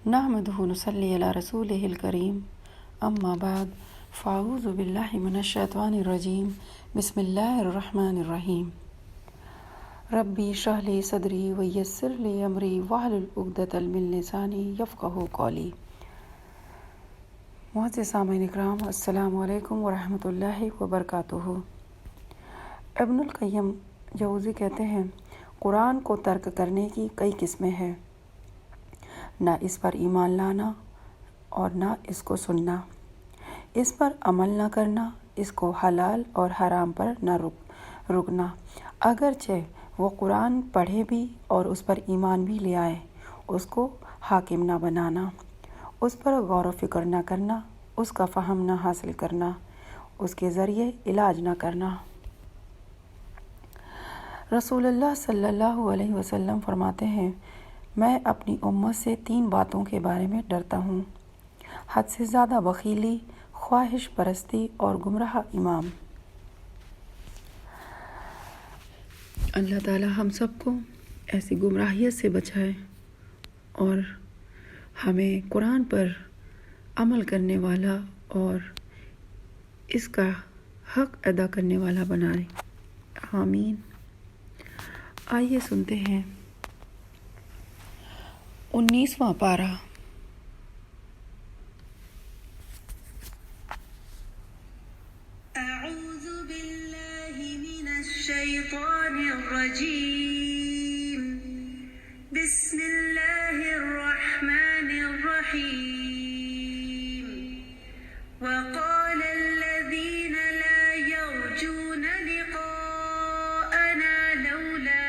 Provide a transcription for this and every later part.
نحمدہ ونصلی علی رسولہ الکریم اما بعد فاعوذ باللہ من الشیطان الرجیم بسم اللہ الرحمن الرحیم ربی اشرح لی صدری ویسر لی امری واحلل عقدۃ من لسانی یفقہوا قولی۔ معزز سامعین اکرام، السلام علیکم ورحمۃ اللہ وبرکاتہ۔ ابن القیم جوزی کہتے ہیں، قرآن کو ترک کرنے کی کئی قسمیں ہیں، نہ اس پر ایمان لانا اور نہ اس کو سننا، اس پر عمل نہ کرنا، اس کو حلال اور حرام پر نہ رکنا، اگرچہ وہ قرآن پڑھے بھی اور اس پر ایمان بھی لے آئے، اس کو حاکم نہ بنانا، اس پر غور و فکر نہ کرنا، اس کا فہم نہ حاصل کرنا، اس کے ذریعے علاج نہ کرنا۔ رسول اللہ صلی اللہ علیہ وسلم فرماتے ہیں، میں اپنی امت سے 3 باتوں کے بارے میں ڈرتا ہوں: حد سے زیادہ بخیلی، خواہش پرستی اور گمراہ امام۔ اللہ تعالی ہم سب کو ایسی گمراہیت سے بچائے اور ہمیں قرآن پر عمل کرنے والا اور اس کا حق ادا کرنے والا بنائے، آمین۔ آئیے سنتے ہیں 19واں پارہ۔ اعوذ باللہ من الشیطان الرجیم، بسم اللہ الرحمن الرحیم۔ وقال الذین لا یرجون لقاءنا لولا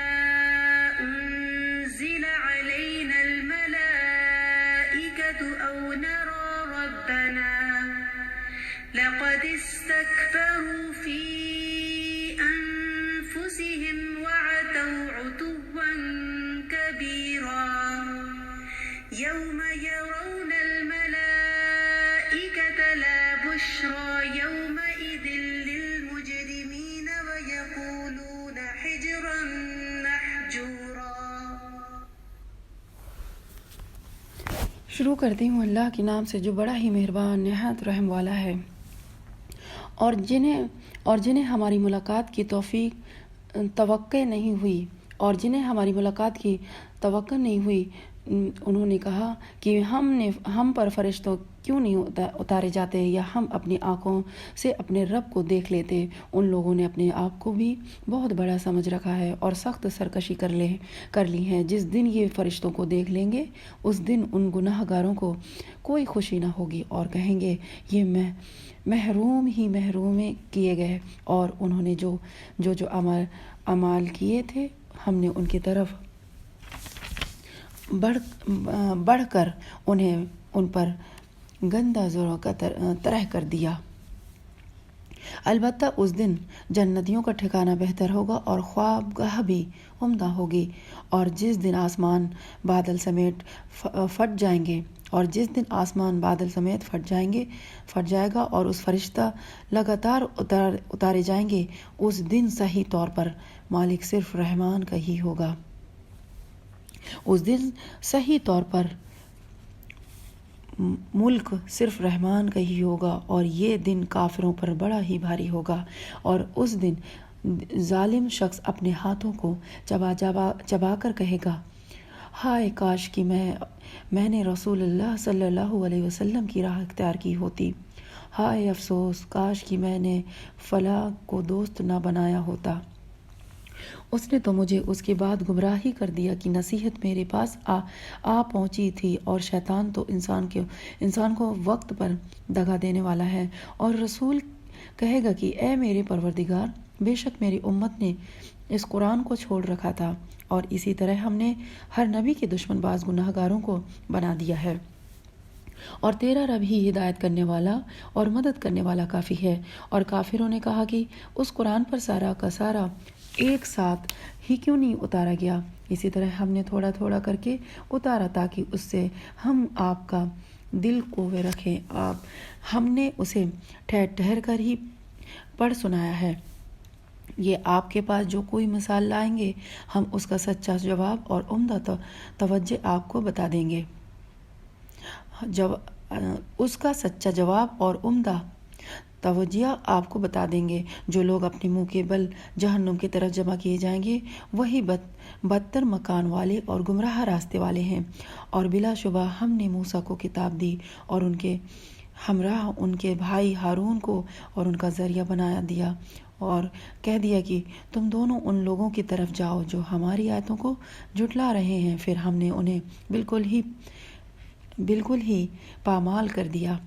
انزل علینا الملائکۃ او نرى ربنا لقد استكبروا في أنفسهم وعتوا عتوا كبيرا يوم يرون الملائكة لا بشرى يومئذ للمجرمين ويقولون حجرا محجورا۔ شروع کرتی ہوں اللہ کے نام سے جو بڑا ہی مہربان نہایت رحم والا ہے، اور جنہیں ہماری ملاقات کی توقع نہیں ہوئی انہوں نے کہا کہ ہم پر فرشتوں کیوں نہیں اتارے جاتے، یا ہم اپنی آنکھوں سے اپنے رب کو دیکھ لیتے۔ ان لوگوں نے اپنے آپ کو بھی بہت بڑا سمجھ رکھا ہے اور سخت سرکشی کر لی ہے۔ جس دن یہ فرشتوں کو دیکھ لیں گے، اس دن ان گناہ گاروں کو کوئی خوشی نہ ہوگی اور کہیں گے، یہ محروم کیے گئے، اور انہوں نے جو اعمال کیے تھے ہم نے ان کی طرف بڑھ کر ان پر گندہ زوروں کا طرح کر دیا۔ البتہ اس دن جنتیوں کا ٹھکانہ بہتر ہوگا اور خوابگاہ بھی عمدہ ہوگی، اور جس دن آسمان بادل سمیت پھٹ جائے گا اور اس فرشتہ لگاتار اتارے جائیں گے، اس دن صحیح طور پر مالک صرف رحمان کا ہی ہوگا۔ اس دن صحیح طور پر ملک صرف رحمان کا ہی ہوگا، اور یہ دن کافروں پر بڑا ہی بھاری ہوگا، اور اس دن ظالم شخص اپنے ہاتھوں کو چبا کر کہے گا، ہائے کاش کہ میں نے رسول اللہ صلی اللہ علیہ وسلم کی راہ اختیار کی ہوتی، ہائے افسوس، کاش کہ میں نے فلاں کو دوست نہ بنایا ہوتا، اس نے تو مجھے اس کے بعد گمراہی کر دیا کہ نصیحت میرے پاس آ پہنچی تھی، اور شیطان تو انسان کو وقت پر دغا دینے والا ہے۔ اور رسول کہے گا کہ اے میرے پروردگار، بے شک میری امت نے اس قرآن کو چھوڑ رکھا تھا، اور اسی طرح ہم نے ہر نبی کے دشمن باز گناہ گاروں کو بنا دیا ہے، اور تیرا رب ہی ہدایت کرنے والا اور مدد کرنے والا کافی ہے۔ اور کافروں نے کہا کہ اس قرآن پر سارا کا سارا ایک ساتھ ہی کیوں نہیں اتارا گیا؟ اسی طرح ہم نے تھوڑا تھوڑا کر کے اتارا تاکہ اس سے ہم آپ کا دل قوی رکھیں۔ ہم نے اسے ٹھہر کر ہی پڑھ سنایا ہے۔ یہ آپ کے پاس جو کوئی مثال لائیں گے، ہم اس کا سچا جواب اور عمدہ توجہ آپ کو بتا دیں گے۔ اس کا سچا جواب اور عمدہ توجیہ آپ کو بتا دیں گے۔ جو لوگ اپنے منہ کے بل جہنم کی طرف جمع کیے جائیں گے وہی بدتر مکان والے اور گمراہ راستے والے ہیں۔ اور بلا شبہ ہم نے موسیٰ کو کتاب دی اور ان کے ہمراہ ان کے بھائی ہارون کو اور ان کا ذریعہ بنا دیا اور کہہ دیا کہ تم دونوں ان لوگوں کی طرف جاؤ جو ہماری آیتوں کو جھٹلا رہے ہیں۔ پھر ہم نے انہیں بالکل ہی پامال کر دیا۔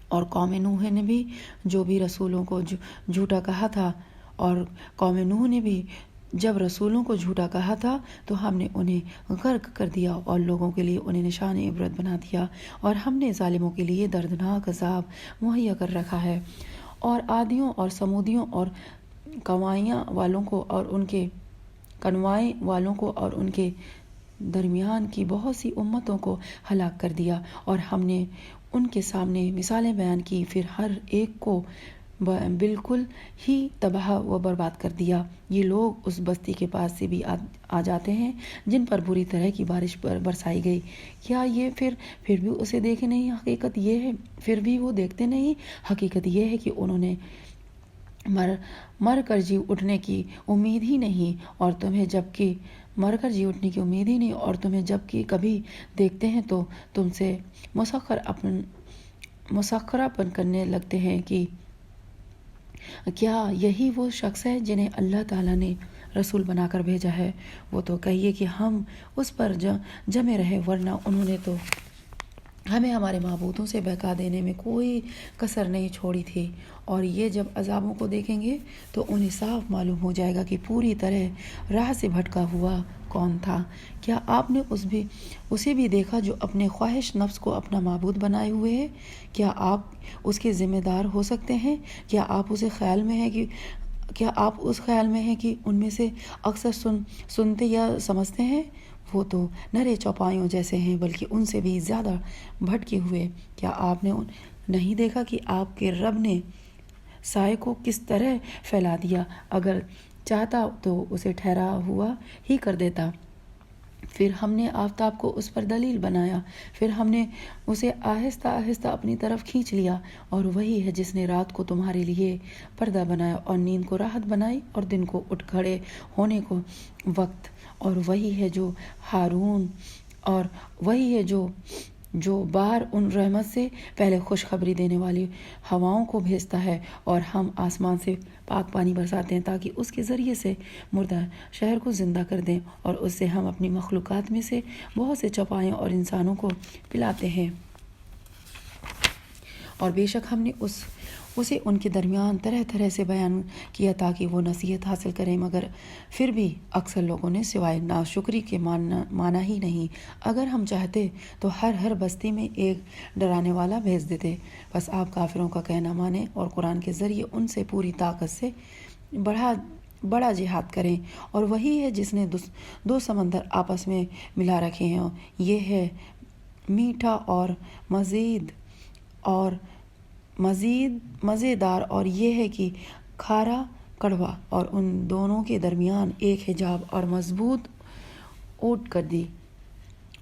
اور قوم نوح نے بھی جو بھی رسولوں کو جھوٹا کہا تھا، اور قوم نوح نے بھی جب رسولوں کو جھوٹا کہا تھا تو ہم نے انہیں غرق کر دیا اور لوگوں کے لیے انہیں نشان عبرت بنا دیا، اور ہم نے ظالموں کے لیے دردناک عذاب مہیا کر رکھا ہے۔ اور عادیوں اور سمودیوں اور کنوائیں والوں کو اور ان کے درمیان کی بہت سی امتوں کو ہلاک کر دیا، اور ہم نے ان کے سامنے مثالیں بیان کی، پھر ہر ایک کو بالکل ہی تباہ و برباد کر دیا۔ یہ لوگ اس بستی کے پاس سے بھی آ جاتے ہیں جن پر بری طرح کی بارش برسائی گئی، کیا یہ پھر بھی اسے دیکھے نہیں؟ حقیقت یہ ہے پھر بھی وہ دیکھتے نہیں۔ حقیقت یہ ہے کہ انہوں نے مر کر جی اٹھنے کی امید ہی نہیں، اور تمہیں جب کہ کبھی دیکھتے ہیں تو تم سے مسخرہ پن کرنے لگتے ہیں کہ کیا یہی وہ شخص ہے جنہیں اللہ تعالیٰ نے رسول بنا کر بھیجا ہے؟ وہ تو کہیے کہ ہم اس پر جمے رہے، ورنہ انہوں نے تو ہمیں ہمارے معبودوں سے بہکا دینے میں کوئی کسر نہیں چھوڑی تھی۔ اور یہ جب عذابوں کو دیکھیں گے تو انہیں صاف معلوم ہو جائے گا کہ پوری طرح راہ سے بھٹکا ہوا کون تھا۔ کیا آپ نے اسے بھی دیکھا جو اپنے خواہش نفس کو اپنا معبود بنائے ہوئے ہے؟ کیا آپ اس کے ذمہ دار ہو سکتے ہیں؟ کیا آپ اس خیال میں ہیں کہ ان میں سے اکثر سنتے یا سمجھتے ہیں؟ وہ تو نرے چوپایوں جیسے ہیں، بلکہ ان سے بھی زیادہ بھٹکے ہوئے۔ کیا آپ نے نہیں دیکھا کہ آپ کے رب نے سائے کو کس طرح پھیلا دیا؟ اگر چاہتا تو اسے ٹھہرا ہوا ہی کر دیتا۔ پھر ہم نے آفتاب کو اس پر دلیل بنایا، پھر ہم نے اسے آہستہ آہستہ اپنی طرف کھینچ لیا۔ اور وہی ہے جس نے رات کو تمہارے لیے پردہ بنایا اور نیند کو راحت بنائی اور دن کو اٹھ کھڑے ہونے کو وقت۔ اور وہی ہے جو ہارون اور وہی ہے جو بار ان رحمت سے پہلے خوشخبری دینے والی ہواؤں کو بھیجتا ہے، اور ہم آسمان سے پاک پانی برساتے ہیں تاکہ اس کے ذریعے سے مردہ شہر کو زندہ کر دیں، اور اس سے ہم اپنی مخلوقات میں سے بہت سے چوپایوں اور انسانوں کو پلاتے ہیں۔ اور بے شک ہم نے اسے ان کے درمیان طرح طرح سے بیان کیا تاکہ وہ نصیحت حاصل کریں، مگر پھر بھی اکثر لوگوں نے سوائے ناشکری کے مانا ہی نہیں۔ اگر ہم چاہتے تو ہر بستی میں ایک ڈرانے والا بھیج دیتے، بس آپ کافروں کا کہنا مانیں اور قرآن کے ذریعے ان سے پوری طاقت سے بڑا جہاد کریں۔ اور وہی ہے جس نے دو سمندر آپس میں ملا رکھے ہیں، یہ ہے میٹھا اور مزیدار، اور یہ ہے کہ کھارا کڑوا، اور ان دونوں کے درمیان ایک حجاب اور مضبوط اوٹ کر دی۔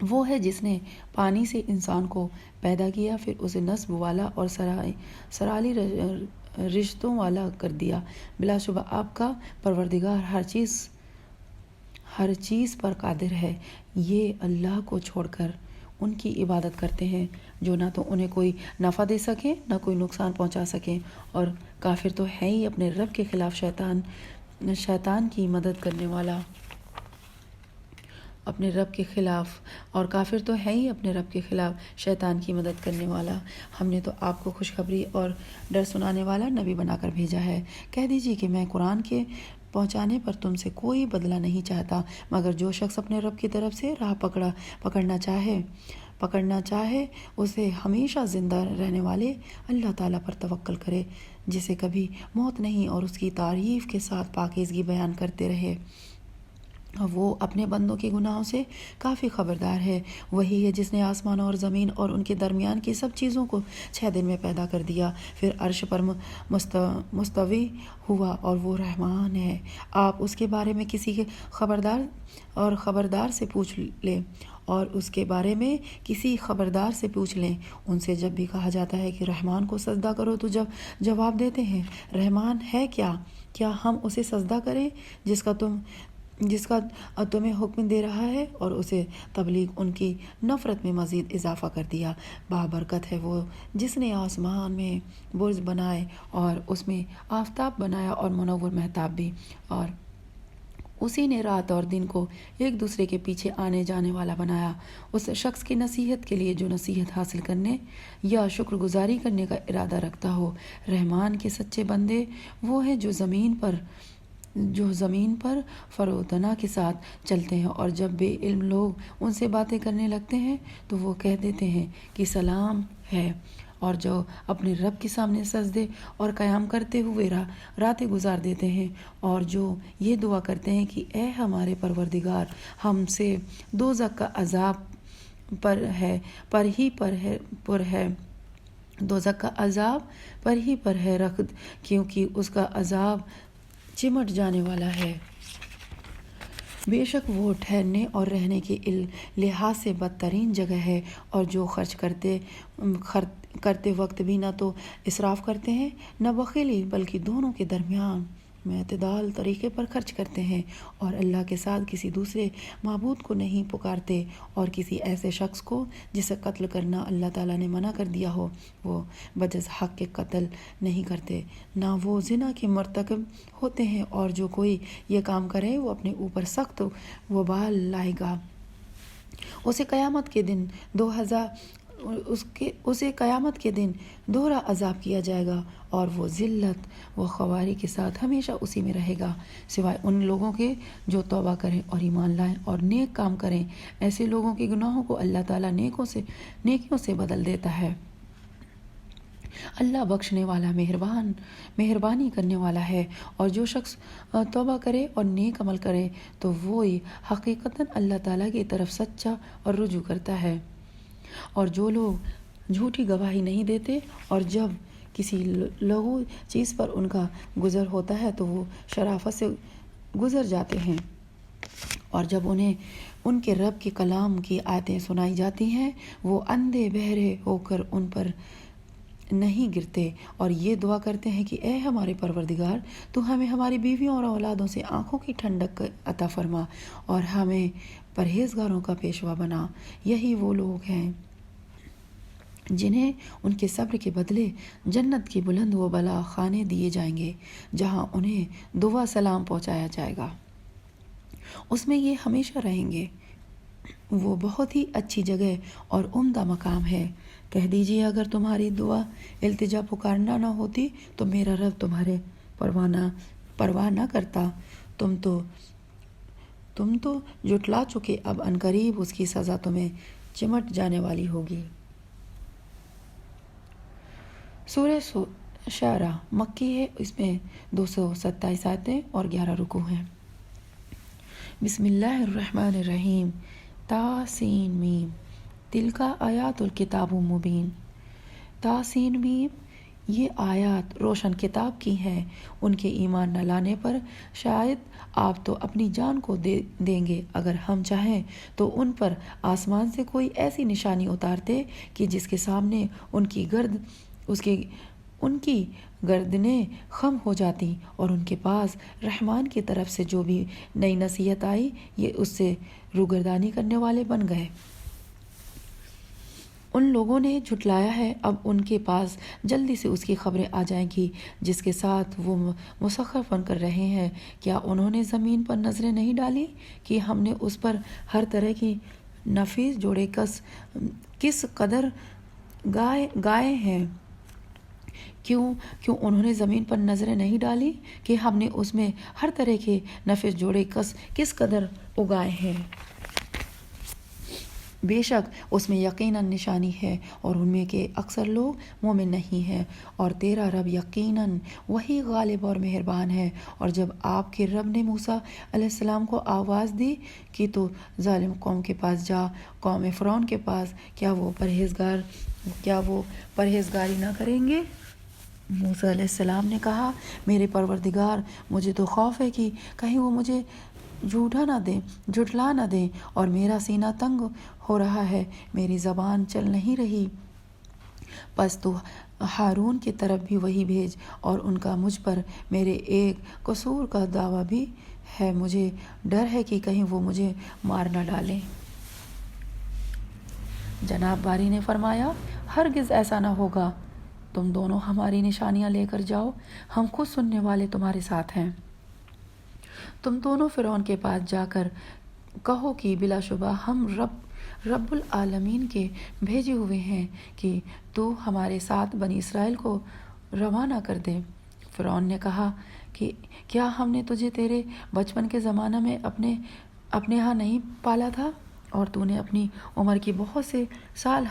وہ ہے جس نے پانی سے انسان کو پیدا کیا، پھر اسے نسب والا اور سرالی رشتوں والا کر دیا۔ بلا شبہ آپ کا پروردگار ہر چیز پر قادر ہے۔ یہ اللہ کو چھوڑ کر ان کی عبادت کرتے ہیں جو نہ تو انہیں کوئی نفع دے سکیں نہ کوئی نقصان پہنچا سکیں، اور کافر تو ہے ہی اپنے رب کے خلاف شیطان کی مدد کرنے والا۔ ہم نے تو آپ کو خوشخبری اور ڈر سنانے والا نبی بنا کر بھیجا ہے۔ کہہ دیجیے کہ میں قرآن کے پہنچانے پر تم سے کوئی بدلہ نہیں چاہتا، مگر جو شخص اپنے رب کی طرف سے راہ پکڑنا چاہے اسے ہمیشہ زندہ رہنے والے اللہ تعالیٰ پر توکل کرے، جسے کبھی موت نہیں، اور اس کی تعریف کے ساتھ پاکیزگی بیان کرتے رہے۔ وہ اپنے بندوں کے گناہوں سے کافی خبردار ہے۔ وہی ہے جس نے آسمان اور زمین اور ان کے درمیان کی سب چیزوں کو 6 دن میں پیدا کر دیا، پھر عرش پر مستوی ہوا، اور وہ رحمان ہے۔ آپ اس کے بارے میں کسی کے خبردار سے پوچھ لیں، اور اس کے بارے میں کسی خبردار سے پوچھ لیں۔ ان سے جب بھی کہا جاتا ہے کہ رحمان کو سجدہ کرو تو جواب دیتے ہیں، رحمان ہے کیا ہم اسے سجدہ کریں جس کا تمہیں حکم دے رہا ہے؟ اور اسے تبلیغ ان کی نفرت میں مزید اضافہ کر دیا۔ بابرکت ہے وہ جس نے آسمان میں برج بنائے اور اس میں آفتاب بنایا اور منور مہتاب بھی، اور اسی نے رات اور دن کو ایک دوسرے کے پیچھے آنے جانے والا بنایا۔ اس شخص کی نصیحت کے لیے جو نصیحت حاصل کرنے یا شکر گزاری کرنے کا ارادہ رکھتا ہو۔ رحمان کے سچے بندے وہ ہیں جو زمین پر فرودنا کے ساتھ چلتے ہیں، اور جب بے علم لوگ ان سے باتیں کرنے لگتے ہیں تو وہ کہہ دیتے ہیں کہ سلام ہے، اور جو اپنے رب کے سامنے سجدے اور قیام کرتے ہوئے راتیں گزار دیتے ہیں، اور جو یہ دعا کرتے ہیں کہ اے ہمارے پروردگار، ہم سے دوزخ کا عذاب دوزخ کا عذاب پر ہے رکھ، کیونکہ اس کا عذاب چمٹ جانے والا ہے۔ بے شک وہ ٹھہرنے اور رہنے کے لحاظ سے بدترین جگہ ہے، اور جو خرچ کرتے وقت بھی نہ تو اسراف کرتے ہیں نہ بخیلی، بلکہ دونوں کے درمیان میں اعتدال طریقے پر خرچ کرتے ہیں، اور اللہ کے ساتھ کسی دوسرے معبود کو نہیں پکارتے، اور کسی ایسے شخص کو جسے قتل کرنا اللہ تعالیٰ نے منع کر دیا ہو وہ بجز حق کے قتل نہیں کرتے، نہ وہ زنا کے مرتکب ہوتے ہیں، اور جو کوئی یہ کام کرے وہ اپنے اوپر سخت وبال لائے گا۔ اسے قیامت کے دن دوہرا عذاب کیا جائے گا، اور وہ ذلت و خواری کے ساتھ ہمیشہ اسی میں رہے گا، سوائے ان لوگوں کے جو توبہ کریں اور ایمان لائیں اور نیک کام کریں۔ ایسے لوگوں کے گناہوں کو اللہ تعالیٰ نیکیوں سے بدل دیتا ہے۔ اللہ بخشنے والا مہربانی کرنے والا ہے، اور جو شخص توبہ کرے اور نیک عمل کرے تو وہی حقیقتاً اللہ تعالیٰ کی طرف سچا اور رجوع کرتا ہے۔ اور جو لوگ جھوٹی گواہی نہیں دیتے، اور جب کسی لغو چیز پر ان کا گزر ہوتا ہے تو وہ شرافت سے گزر جاتے ہیں، اور جب انہیں ان کے رب کے کلام کی آیتیں سنائی جاتی ہیں وہ اندھے بہرے ہو کر ان پر نہیں گرتے، اور یہ دعا کرتے ہیں کہ اے ہمارے پروردگار، تو ہمیں ہماری بیویوں اور اولادوں سے آنکھوں کی ٹھنڈک عطا فرما، اور ہمیں پرہیزگاروں کا پیشوا بنا۔ یہی وہ لوگ ہیں جنہیں ان کے صبر کے بدلے جنت کی بلند و بالا خانے دیے جائیں گے، جہاں انہیں دعا سلام پہنچایا جائے گا، اس میں یہ ہمیشہ رہیں گے۔ وہ بہت ہی اچھی جگہ اور عمدہ مقام ہے۔ کہہ دیجیے، اگر تمہاری دعا التجا پکارنا نہ ہوتی تو میرا رب تمہارے پرواہ نہ کرتا، تم تو جھٹلا چکے، اب عنقریب اس کی سزا تمہیں چمٹ جانے والی ہوگی۔ سورہ شعراء مکی ہے، اس میں 227 آیتیں اور 11 رکوع ہیں۔ بسم اللہ الرحمن الرحیم۔ تاسین میم تلک آیات الکتاب مبین۔ تاسین میم، یہ آیات روشن کتاب کی ہیں، ان کے ایمان نہ لانے پر شاید آپ تو اپنی جان کو دیں گے، اگر ہم چاہیں تو ان پر آسمان سے کوئی ایسی نشانی اتارتے کہ جس کے سامنے ان کی گردنیں خم ہو جاتی، اور ان کے پاس رحمان کی طرف سے جو بھی نئی نصیحت آئی یہ اس سے روگردانی کرنے والے بن گئے۔ ان لوگوں نے جھٹلایا ہے، اب ان کے پاس جلدی سے اس کی خبریں آ جائیں گی جس کے ساتھ وہ مسخر فن کر رہے ہیں۔ کیا انہوں نے زمین پر نظریں نہیں ڈالی کہ ہم نے اس پر ہر طرح کی نفیس جوڑے کس قدر گائے ہیں؟ کیوں انہوں نے زمین پر نظریں نہیں ڈالی کہ ہم نے اس میں ہر طرح کے نفیس جوڑے کس قدر اگائے ہیں؟ بے شک اس میں یقیناً نشانی ہے، اور ان میں کے اکثر لوگ مومن نہیں ہیں، اور تیرا رب یقیناً وہی غالب اور مہربان ہے۔ اور جب آپ کے رب نے موسیٰ علیہ السلام کو آواز دی کہ تو ظالم قوم کے پاس جا، قوم فرعون کے پاس، کیا وہ پرہیزگاری نہ کریں گے؟ موسیٰ علیہ السلام نے کہا، میرے پروردگار، مجھے تو خوف ہے کہ کہیں وہ مجھے جھٹلا نہ دیں، اور میرا سینہ تنگ ہو رہا ہے، میری زبان چل نہیں رہی۔ پس تو ہارون کی طرف بھی وہی بھیج، اور ان کا مجھ پر میرے ایک قصور کا دعویٰ بھی ہے، مجھے ڈر ہے کہ کہیں وہ مجھے مار نہ ڈالیں۔ جناب باری نے فرمایا، ہرگز ایسا نہ ہوگا، تم دونوں ہماری نشانیاں لے کر جاؤ، ہم خود سننے والے تمہارے ساتھ ہیں۔ تم دونوں فرعون کے پاس جا کر کہو کہ بلا شبہ ہم رب العالمین کے بھیجے ہوئے ہیں کہ تو ہمارے ساتھ بنی اسرائیل کو روانہ کر دے۔ فرعون نے کہا کہ کیا ہم نے تجھے تیرے بچپن کے زمانہ میں اپنے ہاں نہیں پالا تھا، اور تو نے اپنی عمر کی بہت سے سال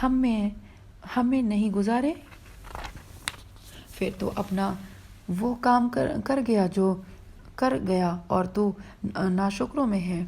ہم میں نہیں گزارے؟ پھر تو اپنا وہ کام کر گیا جو کر گیا، اور تو ناشکروں میں ہے۔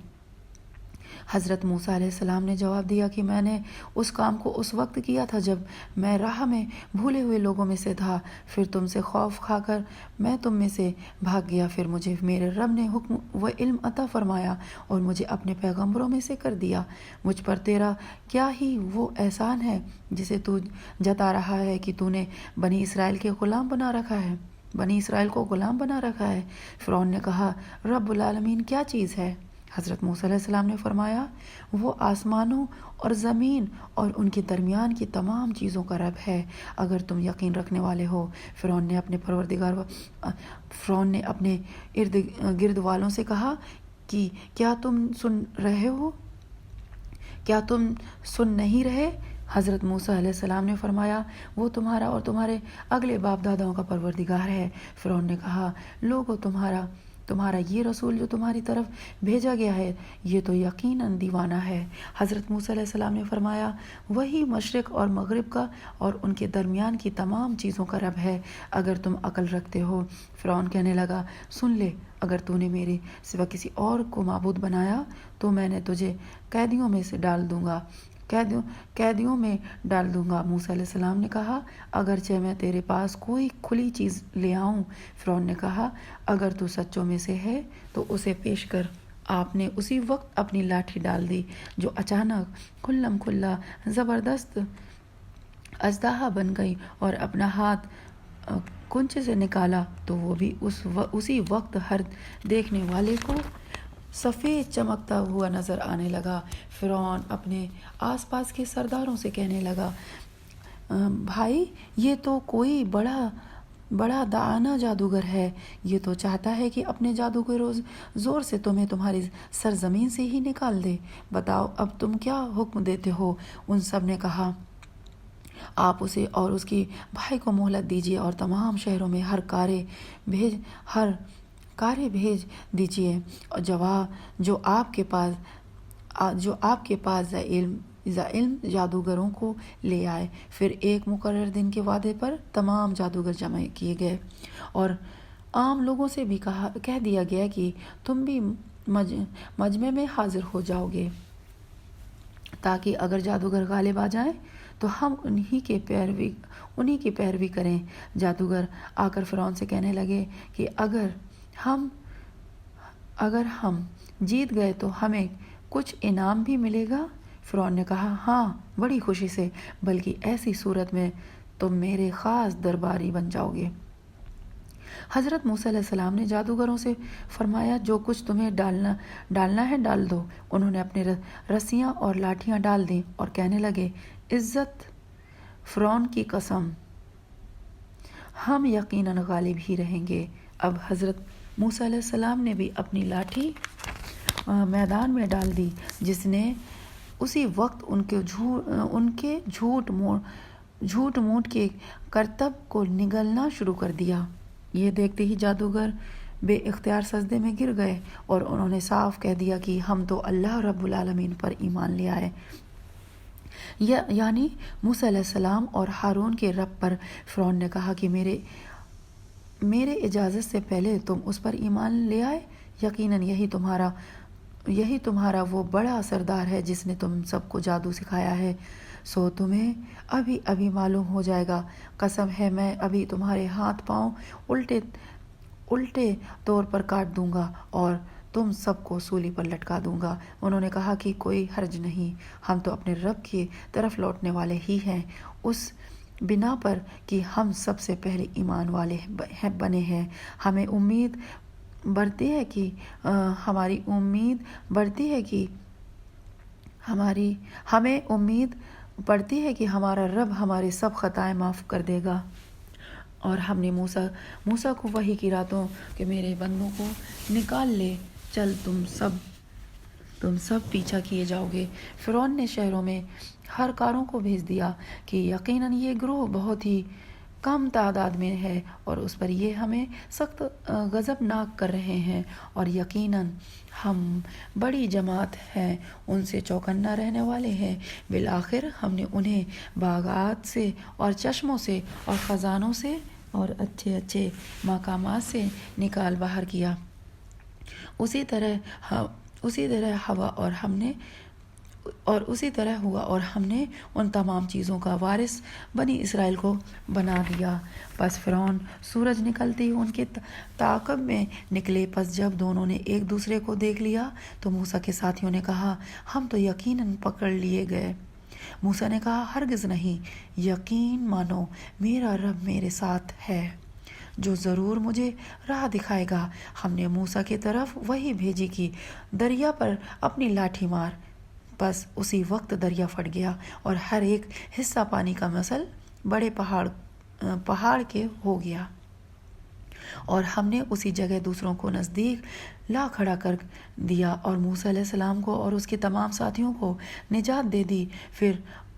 حضرت موسیٰ علیہ السلام نے جواب دیا کہ میں نے اس کام کو اس وقت کیا تھا جب میں راہ میں بھولے ہوئے لوگوں میں سے تھا، پھر تم سے خوف کھا کر میں تم میں سے بھاگ گیا، پھر مجھے میرے رب نے حکم و علم عطا فرمایا اور مجھے اپنے پیغمبروں میں سے کر دیا۔ مجھ پر تیرا کیا ہی وہ احسان ہے جسے تو جتا رہا ہے کہ تو نے بنی اسرائیل کو غلام بنا رکھا ہے۔ فرعون نے کہا، رب العالمین کیا چیز ہے؟ حضرت موسیٰ علیہ السلام نے فرمایا، وہ آسمانوں اور زمین اور ان کے درمیان کی تمام چیزوں کا رب ہے، اگر تم یقین رکھنے والے ہو۔ فرعون نے اپنے ارد گرد والوں سے کہا کہ کیا تم سن نہیں رہے؟ حضرت موسیٰ علیہ السلام نے فرمایا، وہ تمہارا اور تمہارے اگلے باپ داداؤں کا پروردگار ہے۔ فرعون نے کہا، لوگو، تمہارا یہ رسول جو تمہاری طرف بھیجا گیا ہے، یہ تو یقیناً دیوانہ ہے۔ حضرت موسیٰ علیہ السلام نے فرمایا، وہی مشرق اور مغرب کا اور ان کے درمیان کی تمام چیزوں کا رب ہے، اگر تم عقل رکھتے ہو۔ فرعون کہنے لگا، سن لے، اگر تو نے میرے سوا کسی اور کو معبود بنایا تو میں نے تجھے قیدیوں میں ڈال دوں گا۔ موسیٰ علیہ السلام نے کہا، اگرچہ میں تیرے پاس کوئی کھلی چیز لے آؤں۔ فرعون نے کہا، اگر تو سچوں میں سے ہے تو اسے پیش کر۔ آپ نے اسی وقت اپنی لاٹھی ڈال دی، جو اچانک کھلم کھلا زبردست اژدہا بن گئی، اور اپنا ہاتھ کنچے سے نکالا تو وہ بھی اسی وقت ہر دیکھنے والے کو سفید چمکتا ہوا نظر آنے لگا۔ فرعون اپنے آس پاس کے سرداروں سے کہنے لگا، بھائی، یہ تو کوئی بڑا دانا جادوگر ہے، یہ تو چاہتا ہے کہ اپنے جادو کے زور سے تمہیں تمہاری سرزمین سے ہی نکال دے۔ بتاؤ اب تم کیا حکم دیتے ہو؟ ان سب نے کہا، آپ اسے اور اس کے بھائی کو مہلت دیجیے اور تمام شہروں میں ہر کارے بھیج دیجیے، جو آپ کے پاس علم جادوگروں کو لے آئے۔ پھر ایک مقرر دن کے وعدے پر تمام جادوگر جمع کیے گئے، اور عام لوگوں سے بھی کہہ دیا گیا کہ تم بھی مجمع میں حاضر ہو جاؤ گے، تاکہ اگر جادوگر غالب آ جائیں تو ہم انہی کی پیروی کریں۔ جادوگر آ کر فرعون سے کہنے لگے کہ اگر ہم جیت گئے تو ہمیں کچھ انعام بھی ملے گا؟ فرعون نے کہا، ہاں، بڑی خوشی سے، بلکہ ایسی صورت میں تم میرے خاص درباری بن جاؤ گے۔ حضرت موسیٰ علیہ السلام نے جادوگروں سے فرمایا، جو کچھ تمہیں ڈالنا ہے ڈال دو۔ انہوں نے اپنی رسیاں اور لاٹھیاں ڈال دیں اور کہنے لگے، عزت فرعون کی قسم، ہم یقیناً غالب ہی رہیں گے۔ اب حضرت موسیٰ علیہ السلام نے بھی اپنی لاٹھی میدان میں ڈال دی، جس نے اسی وقت ان کے جھوٹ موٹ کے کرتب کو نگلنا شروع کر دیا۔ یہ دیکھتے ہی جادوگر بے اختیار سجدے میں گر گئے، اور انہوں نے صاف کہہ دیا کہ ہم تو اللہ رب العالمین پر ایمان لے آئے، یعنی موسیٰ علیہ السلام اور ہارون کے رب پر۔ فرعون نے کہا کہ میرے اجازت سے پہلے تم اس پر ایمان لے آئے، یقیناً یہی تمہارا وہ بڑا سردار ہے جس نے تم سب کو جادو سکھایا ہے، سو تمہیں ابھی معلوم ہو جائے گا۔ قسم ہے میں ابھی تمہارے ہاتھ پاؤں الٹے طور پر کاٹ دوں گا، اور تم سب کو سولی پر لٹکا دوں گا۔ انہوں نے کہا کہ کوئی حرج نہیں، ہم تو اپنے رب کی طرف لوٹنے والے ہی ہیں، اس بنا پر کہ ہم سب سے پہلے ایمان والے بنے ہیں۔ ہمیں امید بڑھتی ہے کہ ہمارا رب ہمارے سب خطائیں معاف کر دے گا۔ اور ہم نے موسیٰ کو وحی کی راتوں کہ میرے بندوں کو نکال لے، چل تم سب پیچھا کیے جاؤ گے۔ فرعون نے شہروں میں ہر کاروں کو بھیج دیا کہ یقیناً یہ گروہ بہت ہی کم تعداد میں ہے اور اس پر یہ ہمیں سخت غضبناک کر رہے ہیں، اور یقیناً ہم بڑی جماعت ہیں، ان سے چوکنا رہنے والے ہیں۔ بالآخر ہم نے انہیں باغات سے اور چشموں سے اور خزانوں سے اور اچھے اچھے مقامات سے نکال باہر کیا۔ اسی طرح ہوا اور ہم نے ان تمام چیزوں کا وارث بنی اسرائیل کو بنا دیا۔ پس فرعون سورج نکلتے ہی ان کے تعاقب میں نکلے۔ پس جب دونوں نے ایک دوسرے کو دیکھ لیا تو موسیٰ کے ساتھیوں نے کہا، ہم تو یقیناً پکڑ لیے گئے۔ موسیٰ نے کہا، ہرگز نہیں، یقین مانو میرا رب میرے ساتھ ہے، جو ضرور مجھے راہ دکھائے گا۔ ہم نے موسیٰ کی طرف وحی بھیجی کہ دریا پر اپنی لاٹھی مار۔ بس اسی وقت دریا پھٹ گیا اور ہر ایک حصہ پانی کا مثل بڑے پہاڑ کے ہو گیا، اور ہم نے اسی جگہ دوسروں کو نزدیک لا کھڑا کر دیا اور موسیٰ علیہ السلام کو اور اس کے تمام ساتھیوں کو نجات دے دی، پھر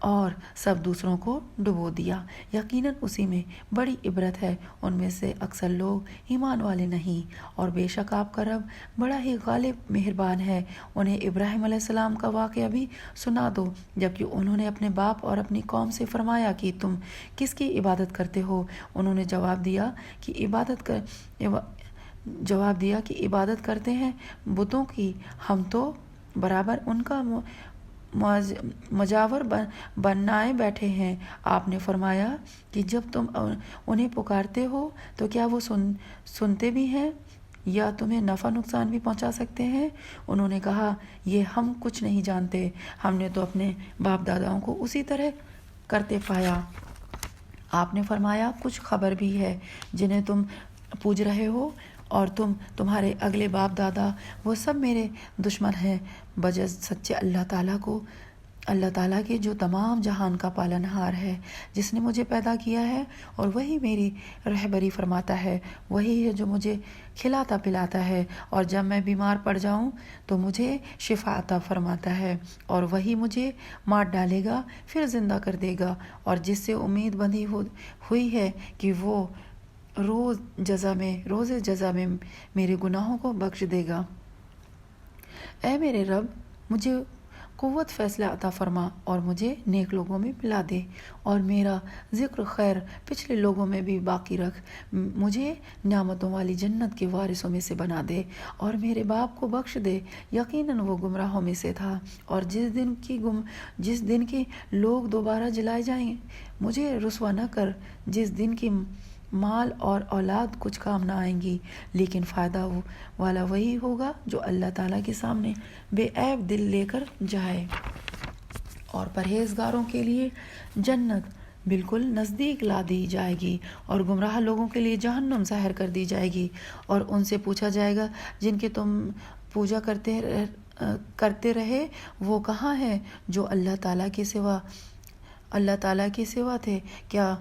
اور سب دوسروں کو ڈبو دیا۔ یقیناً اسی میں بڑی عبرت ہے، ان میں سے اکثر لوگ ایمان والے نہیں، اور بے شک آپ کا رب بڑا ہی غالب مہربان ہے۔ انہیں ابراہیم علیہ السلام کا واقعہ بھی سنا دو، جبکہ انہوں نے اپنے باپ اور اپنی قوم سے فرمایا کہ تم کس کی عبادت کرتے ہو؟ انہوں نے جواب دیا کہ عبادت کرتے ہیں بتوں کی، ہم تو برابر ان کا مجاور بنائے بیٹھے ہیں۔ آپ نے فرمایا کہ جب تم انہیں پکارتے ہو تو کیا وہ سنتے بھی ہیں یا تمہیں نفع نقصان بھی پہنچا سکتے ہیں؟ انہوں نے کہا، یہ ہم کچھ نہیں جانتے، ہم نے تو اپنے باپ داداؤں کو اسی طرح کرتے پایا۔ آپ نے فرمایا، کچھ خبر بھی ہے جنہیں تم پوج رہے ہو، اور تمہارے اگلے باپ دادا وہ سب میرے دشمن ہیں بجز سچے اللہ تعالیٰ کے جو تمام جہان کا پالنہار ہے، جس نے مجھے پیدا کیا ہے، اور وہی میری رہبری فرماتا ہے، وہی ہے جو مجھے کھلاتا پلاتا ہے، اور جب میں بیمار پڑ جاؤں تو مجھے شفا عطا فرماتا ہے، اور وہی مجھے مار ڈالے گا پھر زندہ کر دے گا، اور جس سے امید بندھی ہوئی ہے کہ وہ روز جزا میں میرے گناہوں کو بخش دے گا۔ اے میرے رب، مجھے قوت فیصلہ عطا فرما اور مجھے نیک لوگوں میں ملا دے، اور میرا ذکر خیر پچھلے لوگوں میں بھی باقی رکھ، مجھے نعمتوں والی جنت کے وارثوں میں سے بنا دے، اور میرے باپ کو بخش دے، یقیناً وہ گمراہوں میں سے تھا، اور جس دن کے لوگ دوبارہ جلائے جائیں مجھے رسوا نہ کر، جس دن کی مال اور اولاد کچھ کام نہ آئیں گی، لیکن فائدہ والا وہی ہوگا جو اللہ تعالیٰ کے سامنے بے عیب دل لے کر جائے، اور پرہیزگاروں کے لیے جنت بالکل نزدیک لا دی جائے گی، اور گمراہ لوگوں کے لیے جہنم ظاہر کر دی جائے گی، اور ان سے پوچھا جائے گا جن کی تم پوجا کرتے رہے وہ کہاں ہیں جو اللہ تعالیٰ کے سوا تھے؟ کیا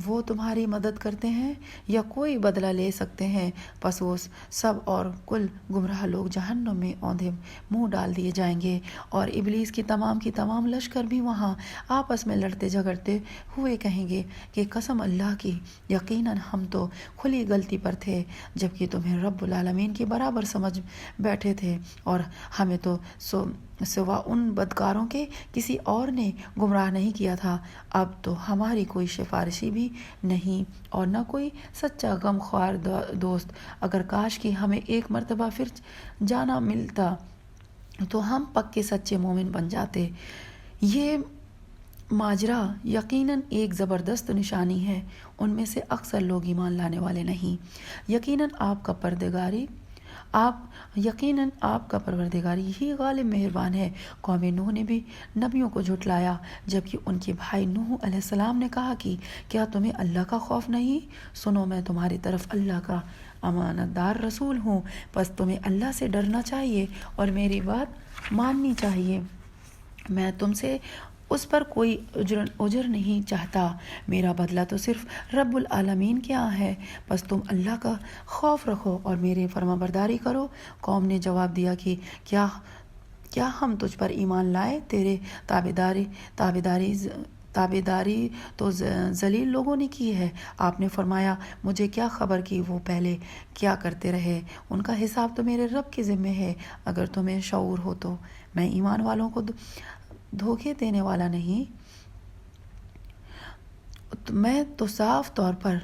وہ تمہاری مدد کرتے ہیں یا کوئی بدلہ لے سکتے ہیں؟ پس وہ سب اور کل گمراہ لوگ جہنم میں اوندھے منہ ڈال دیے جائیں گے، اور ابلیس کی تمام لشکر بھی وہاں آپس میں لڑتے جھگڑتے ہوئے کہیں گے کہ قسم اللہ کی، یقیناً ہم تو کھلی غلطی پر تھے، جبکہ تمہیں رب العالمین کے برابر سمجھ بیٹھے تھے، اور ہمیں تو سوا ان بدکاروں کے کسی اور نے گمراہ نہیں کیا تھا۔ اب تو ہماری کوئی سفارشی بھی نہیں اور نہ کوئی سچا غم خوار دوست، اگر کاش کہ ہمیں ایک مرتبہ پھر جانا ملتا تو ہم پکے سچے مومن بن جاتے۔ یہ ماجرا یقیناً ایک زبردست نشانی ہے، ان میں سے اکثر لوگ ایمان لانے والے نہیں۔ یقیناً آپ کا پروردگار یقیناً آپ کا پروردگار ہی غالب مہربان ہے۔ قوم نوح نے بھی نبیوں کو جھٹلایا، جبکہ ان کے بھائی نوح علیہ السلام نے کہا کہ کیا تمہیں اللہ کا خوف نہیں؟ سنو، میں تمہاری طرف اللہ کا امانت دار رسول ہوں، بس تمہیں اللہ سے ڈرنا چاہیے اور میری بات ماننی چاہیے۔ میں تم سے اس پر کوئی اجر نہیں چاہتا، میرا بدلہ تو صرف رب العالمین کے یہاں ہے، بس تم اللہ کا خوف رکھو اور میری فرما برداری کرو۔ قوم نے جواب دیا کہ کیا ہم تجھ پر ایمان لائے؟ تیرے تابعداری تو ذلیل لوگوں نے کی ہے۔ آپ نے فرمایا، مجھے کیا خبر کہ وہ پہلے کیا کرتے رہے، ان کا حساب تو میرے رب کے ذمے ہے۔ اگر تمہیں شعور ہو تو میں ایمان والوں کو دھوکے دینے والا نہیں، میں تو صاف طور پر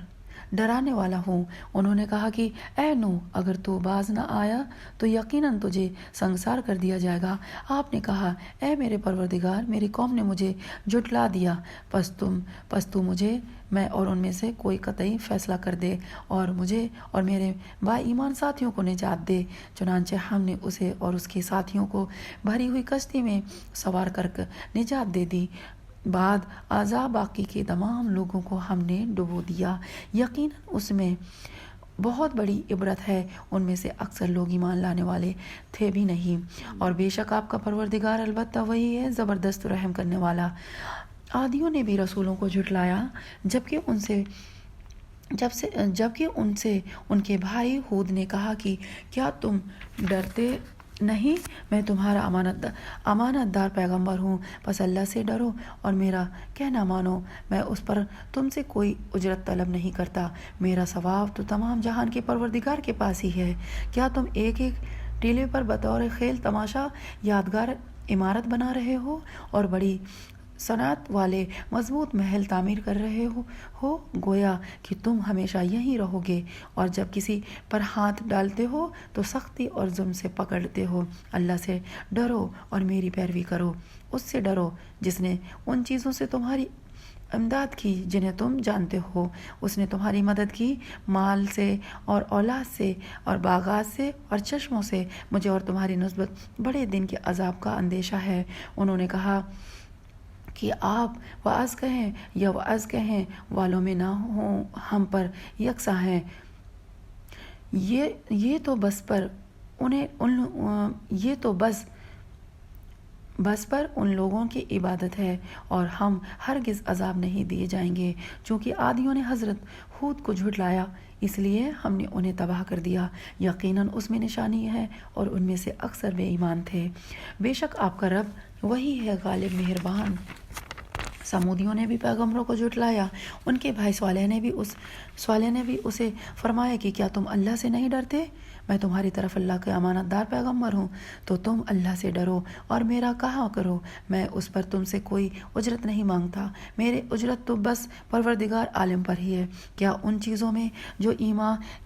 ڈرانے والا ہوں۔ انہوں نے کہا کہ اے نوح، اگر تو باز نہ آیا تو یقیناً تجھے سنگسار کر دیا جائے گا۔ آپ نے کہا، اے میرے پروردگار، میری قوم نے مجھے جھٹلا دیا، پس تو مجھے، میں اور ان میں سے کوئی قطعی فیصلہ کر دے اور مجھے اور میرے با ایمان ساتھیوں کو نجات دے۔ چنانچہ ہم نے اسے اور اس کے ساتھیوں کو بھری ہوئی کشتی میں سوار کر نجات دے دی۔ بعد عذاب باقی کے تمام لوگوں کو ہم نے ڈبو دیا۔ یقیناً اس میں بہت بڑی عبرت ہے، ان میں سے اکثر لوگ ایمان لانے والے تھے بھی نہیں، اور بے شک آپ کا پروردگار البتہ وہی ہے زبردست رحم کرنے والا۔ عادیوں نے بھی رسولوں کو جھٹلایا، جبکہ ان سے ان کے بھائی ہود نے کہا کہ کیا تم ڈرتے نہیں؟ میں تمہارا امانت دار پیغمبر ہوں، بس اللہ سے ڈرو اور میرا کہنا مانو۔ میں اس پر تم سے کوئی اجرت طلب نہیں کرتا، میرا ثواب تو تمام جہان کے پروردگار کے پاس ہی ہے۔ کیا تم ایک ٹیلے پر بطور کھیل تماشا یادگار عمارت بنا رہے ہو اور بڑی صنعت والے مضبوط محل تعمیر کر رہے ہو، گویا کہ تم ہمیشہ یہیں رہو گے، اور جب کسی پر ہاتھ ڈالتے ہو تو سختی اور ظلم سے پکڑتے ہو؟ اللہ سے ڈرو اور میری پیروی کرو، اس سے ڈرو جس نے ان چیزوں سے تمہاری امداد کی جنہیں تم جانتے ہو۔ اس نے تمہاری مدد کی مال سے اور اولاد سے اور باغات سے اور چشموں سے۔ مجھے اور تمہاری نسبت بڑے دن کے عذاب کا اندیشہ ہے۔ انہوں نے کہا کہ آپ وعظ کہیں یا وعظ کہیں والوں میں نہ ہوں، ہم پر یکساں ہیں۔ یہ تو بس پر ان لوگوں کی عبادت ہے، اور ہم ہرگز عذاب نہیں دیے جائیں گے۔ چونکہ عادیوں نے حضرت ہود کو جھٹلایا، اس لیے ہم نے انہیں تباہ کر دیا۔ یقیناً اس میں نشانی ہے اور ان میں سے اکثر بے ایمان تھے۔ بے شک آپ کا رب وہی ہے غالب مہربان۔ سمودیوں نے بھی پیغمبروں کو جھٹلایا، ان کے بھائی صالح نے بھی اسے فرمایا کہ کیا تم اللہ سے نہیں ڈرتے؟ میں تمہاری طرف اللہ کے امانت دار پیغمبر ہوں، تو تم اللہ سے ڈرو اور میرا کہا کرو، میں اس پر تم سے کوئی اجرت نہیں مانگتا، میرے اجرت تو بس پروردگار عالم پر ہی ہے۔ کیا ان چیزوں میں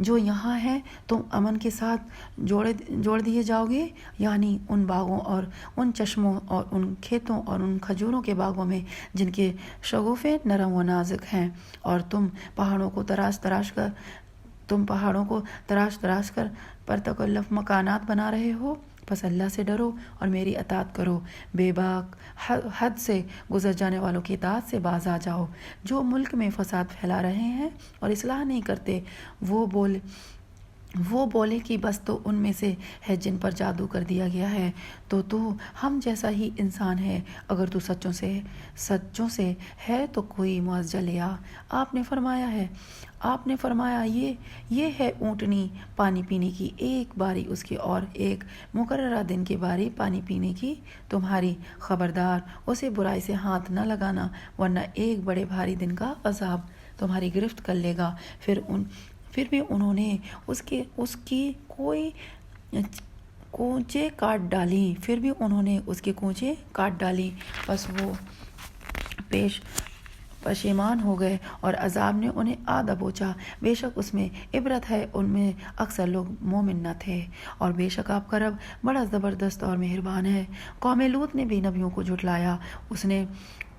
جو یہاں ہیں تم امن کے ساتھ جوڑ دیے جاؤ گے، یعنی ان باغوں اور ان چشموں اور ان کھیتوں اور ان کھجوروں کے باغوں میں جن کے شگوفے نرم و نازک ہیں، اور تم پہاڑوں کو تراش کر پرتکلف مکانات بنا رہے ہو؟ بس اللہ سے ڈرو اور میری اطاعت کرو، بے باک حد سے گزر جانے والوں کی اطاعت سے باز آ جاؤ۔ جو ملک میں فساد پھیلا رہے ہیں اور اصلاح نہیں کرتے، وہ بولے کہ بس تو ان میں سے ہے جن پر جادو کر دیا گیا ہے، تو ہم جیسا ہی انسان ہے، اگر تو سچوں سے ہے تو کوئی معاوضہ لے آ۔ آپ نے فرمایا یہ ہے اونٹنی پانی پینے کی ایک باری اس کی اور ایک مقررہ دن کی باری پانی پینے کی تمہاری، خبردار اسے برائی سے ہاتھ نہ لگانا، ورنہ ایک بڑے بھاری دن کا عذاب تمہاری گرفت کر لے گا۔ پھر بھی انہوں نے اس کی کوئی کونچیں کاٹ ڈالی، بس وہ پشیمان ہو گئے اور عذاب نے انہیں آ دبوچا۔ بے شک اس میں عبرت ہے، ان میں اکثر لوگ مومن نہ تھے، اور بے شک آپ کا رب بڑا زبردست اور مہربان ہے۔ قوم لوط نے بھی نبیوں کو جھٹلایا،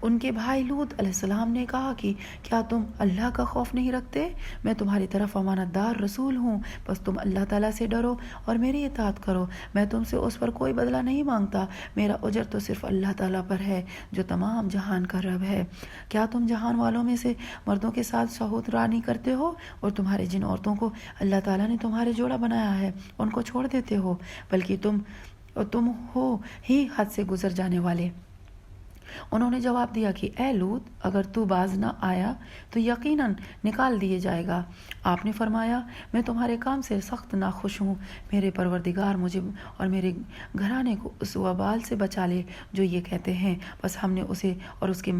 ان کے بھائی لوط علیہ السلام نے کہا کہ کیا تم اللہ کا خوف نہیں رکھتے؟ میں تمہاری طرف امانت دار رسول ہوں، بس تم اللہ تعالیٰ سے ڈرو اور میری اطاعت کرو۔ میں تم سے اس پر کوئی بدلہ نہیں مانگتا، میرا اجر تو صرف اللہ تعالیٰ پر ہے جو تمام جہان کا رب ہے۔ کیا تم جہان والوں میں سے مردوں کے ساتھ شہوت رانی کرتے ہو اور تمہارے جن عورتوں کو اللہ تعالیٰ نے تمہارے جوڑا بنایا ہے ان کو چھوڑ دیتے ہو؟ بلکہ تم ہو ہی حد سے گزر جانے والے۔ انہوں نے جواب دیا کہ اے لوط، اگر تو باز نہ آیا تو یقیناً نکال دیے جائے گا۔ آپ نے فرمایا میں تمہارے کام سے سخت ناخوش ہوں، میرے پروردگار مجھے اور میرے گھرانے کو اس وبال سے بچا لے جو یہ کہتے ہیں۔ بس ہم نے اسے اور اس کے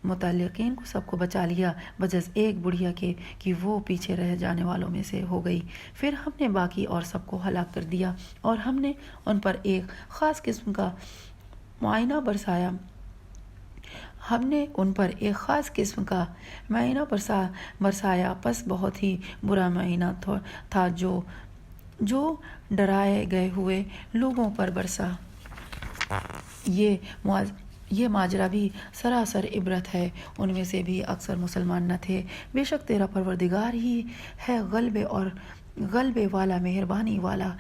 متعلقین کو سب کو بچا لیا بجز ایک بڑھیا کے کہ وہ پیچھے رہ جانے والوں میں سے ہو گئی۔ پھر ہم نے باقی اور سب کو ہلاک کر دیا اور ہم نے ان پر ایک خاص قسم کا معائنہ برسایا، پس بہت ہی برا معائنہ تھا جو ڈرائے گئے ہوئے لوگوں پر برسا۔ یہ ماجرا بھی سراسر عبرت ہے، ان میں سے بھی اکثر مسلمان نہ تھے۔ بے شک تیرا پروردگار ہی ہے غلبے والا، مہربانی والا۔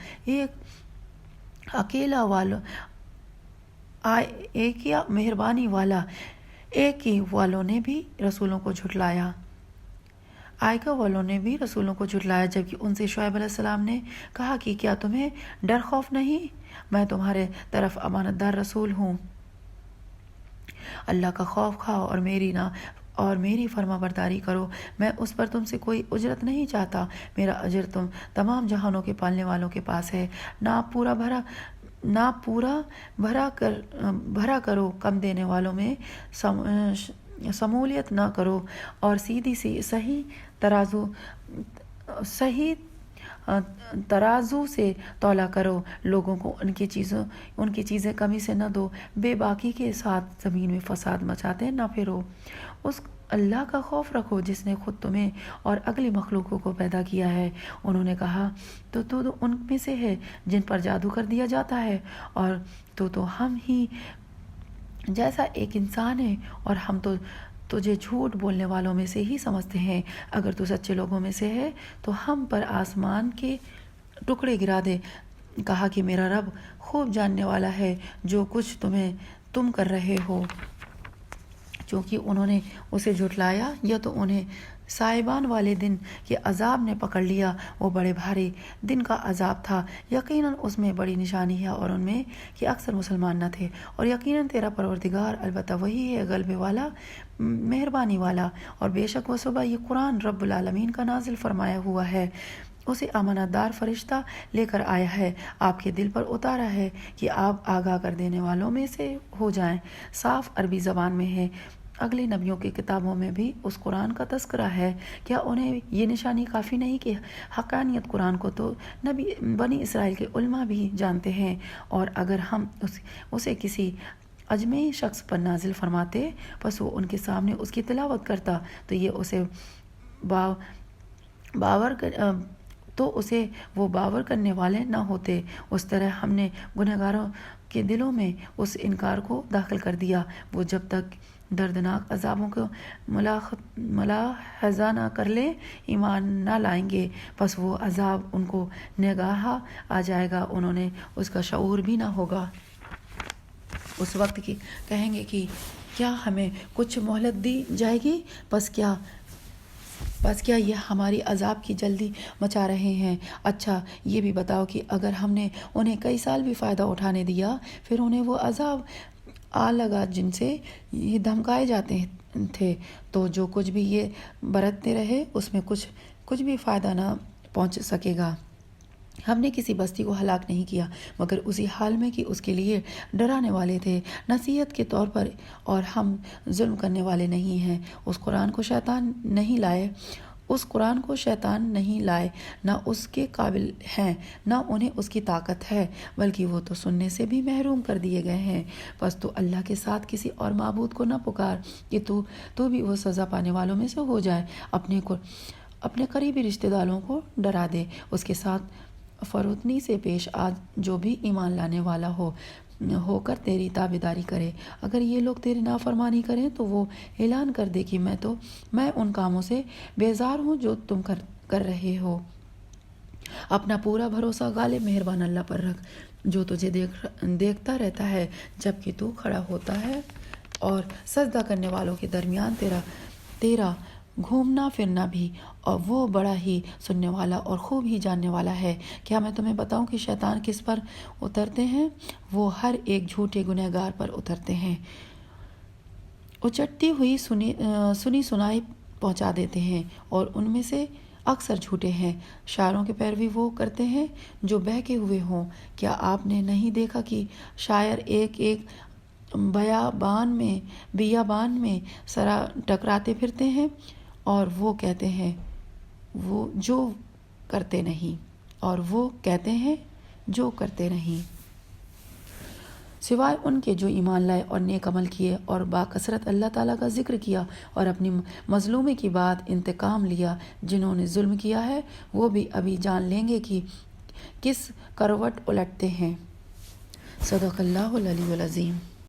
ایک ہی والوں نے بھی رسولوں کو جھٹلایا جبکہ ان سے شعیب علیہ السلام نے کہا کہ کیا تمہیں ڈر خوف نہیں؟ میں تمہارے طرف امانت دار رسول ہوں، اللہ کا خوف کھاؤ اور میری فرما برداری کرو۔ میں اس پر تم سے کوئی اجرت نہیں چاہتا، میرا اجر تمام جہانوں کے پالنے والوں کے پاس ہے۔ نہ پورا بھرا کرو، کم دینے والوں میں شمولیت نہ کرو، اور سیدھی سی صحیح ترازو سے تولا کرو۔ لوگوں کو ان کی چیزیں کمی سے نہ دو، بے باکی کے ساتھ زمین میں فساد مچاتے نہ پھرو۔ اس اللہ کا خوف رکھو جس نے خود تمہیں اور اگلی مخلوقوں کو پیدا کیا ہے۔ انہوں نے کہا تو ان میں سے ہے جن پر جادو کر دیا جاتا ہے، اور تو ہم ہی جیسا ایک انسان ہے، اور ہم تو تجھے جھوٹ بولنے والوں میں سے ہی سمجھتے ہیں۔ اگر تو سچے لوگوں میں سے ہے تو ہم پر آسمان کے ٹکڑے گرا دے۔ کہا کہ میرا رب خوب جاننے والا ہے جو کچھ تم کر رہے ہو۔ چونکہ انہوں نے اسے جھٹلایا، یا تو انہیں سائبان والے دن کے عذاب نے پکڑ لیا، وہ بڑے بھاری دن کا عذاب تھا۔ یقیناً اس میں بڑی نشانی ہے اور ان میں کہ اکثر مسلمان نہ تھے۔ اور یقیناً تیرا پروردگار البتہ وہی ہے غلبے والا، مہربانی والا۔ اور بے شک و صبح یہ قرآن رب العالمین کا نازل فرمایا ہوا ہے، اسے امانت دار فرشتہ لے کر آیا ہے، آپ کے دل پر اتارا ہے کہ آپ آگاہ کر دینے والوں میں سے ہو جائیں۔ صاف عربی زبان میں ہے۔ اگلے نبیوں کی کتابوں میں بھی اس قرآن کا تذکرہ ہے۔ کیا انہیں یہ نشانی کافی نہیں کہ حقانیت قرآن کو تو بنی اسرائیل کے علماء بھی جانتے ہیں، اور اگر ہم اسے کسی اجمی شخص پر نازل فرماتے پس وہ ان کے سامنے اس کی تلاوت کرتا تو اسے وہ باور کرنے والے نہ ہوتے۔ اس طرح ہم نے گنہگاروں کے دلوں میں اس انکار کو داخل کر دیا، وہ جب تک دردناک عذابوں کو ملاحظہ نہ کر لیں ایمان نہ لائیں گے، پس وہ عذاب ان کو نگاہ آ جائے گا، انہوں نے اس کا شعور بھی نہ ہوگا۔ اس وقت کی کہیں گے کہ کیا ہمیں کچھ مہلت دی جائے گی؟ بس کیا یہ ہماری عذاب کی جلدی مچا رہے ہیں؟ اچھا یہ بھی بتاؤ کہ اگر ہم نے انہیں کئی سال بھی فائدہ اٹھانے دیا، پھر انہیں وہ عذاب آ لگا جن سے یہ دھمکائے جاتے تھے، تو جو کچھ بھی یہ برتتے رہے اس میں کچھ بھی فائدہ نہ پہنچ سکے گا۔ ہم نے کسی بستی کو ہلاک نہیں کیا مگر اسی حال میں کہ اس کے لیے ڈرانے والے تھے، نصیحت کے طور پر، اور ہم ظلم کرنے والے نہیں ہیں۔ اس قرآن کو شیطان نہیں لائے، نہ اس کے قابل ہیں، نہ انہیں اس کی طاقت ہے، بلکہ وہ تو سننے سے بھی محروم کر دیے گئے ہیں۔ بس تو اللہ کے ساتھ کسی اور معبود کو نہ پکار کہ تو بھی وہ سزا پانے والوں میں سے ہو جائے۔ اپنے قریبی رشتہ داروں کو ڈرا دے، اس کے ساتھ فروتنی سے پیش آ جو بھی ایمان لانے والا ہو، ہو کر تیری تابعداری کرے۔ اگر یہ لوگ تیری نافرمانی کریں تو وہ اعلان کر دے کہ میں ان کاموں سے بیزار ہوں جو تم کر رہے ہو۔ اپنا پورا بھروسہ غالب مہربان اللہ پر رکھ، جو تجھے دیکھتا رہتا ہے جب کہ تو کھڑا ہوتا ہے اور سجدہ کرنے والوں کے درمیان تیرا گھومنا پھرنا بھی، اور وہ بڑا ہی سننے والا اور خوب ہی جاننے والا ہے۔ کیا میں تمہیں بتاؤں کہ شیطان کس پر اترتے ہیں؟ وہ ہر ایک جھوٹے گنہگار پر اترتے ہیں، اچٹتی ہوئی سنی سنائی پہنچا دیتے ہیں، اور ان میں سے اکثر جھوٹے ہیں۔ شاعروں کی پیروی وہ کرتے ہیں جو بہکے ہوئے ہوں۔ کیا آپ نے نہیں دیکھا کہ شاعر ایک بیابان میں سرا ٹکراتے پھرتے ہیں، اور وہ کہتے ہیں جو کرتے نہیں، سوائے ان کے جو ایمان لائے اور نیک عمل کیے اور باکثرت اللہ تعالیٰ کا ذکر کیا اور اپنی مظلومی کی بعد انتقام لیا۔ جنہوں نے ظلم کیا ہے وہ بھی ابھی جان لیں گے کہ کس کروٹ الٹتے ہیں۔ صدق اللہ العلی العظیم۔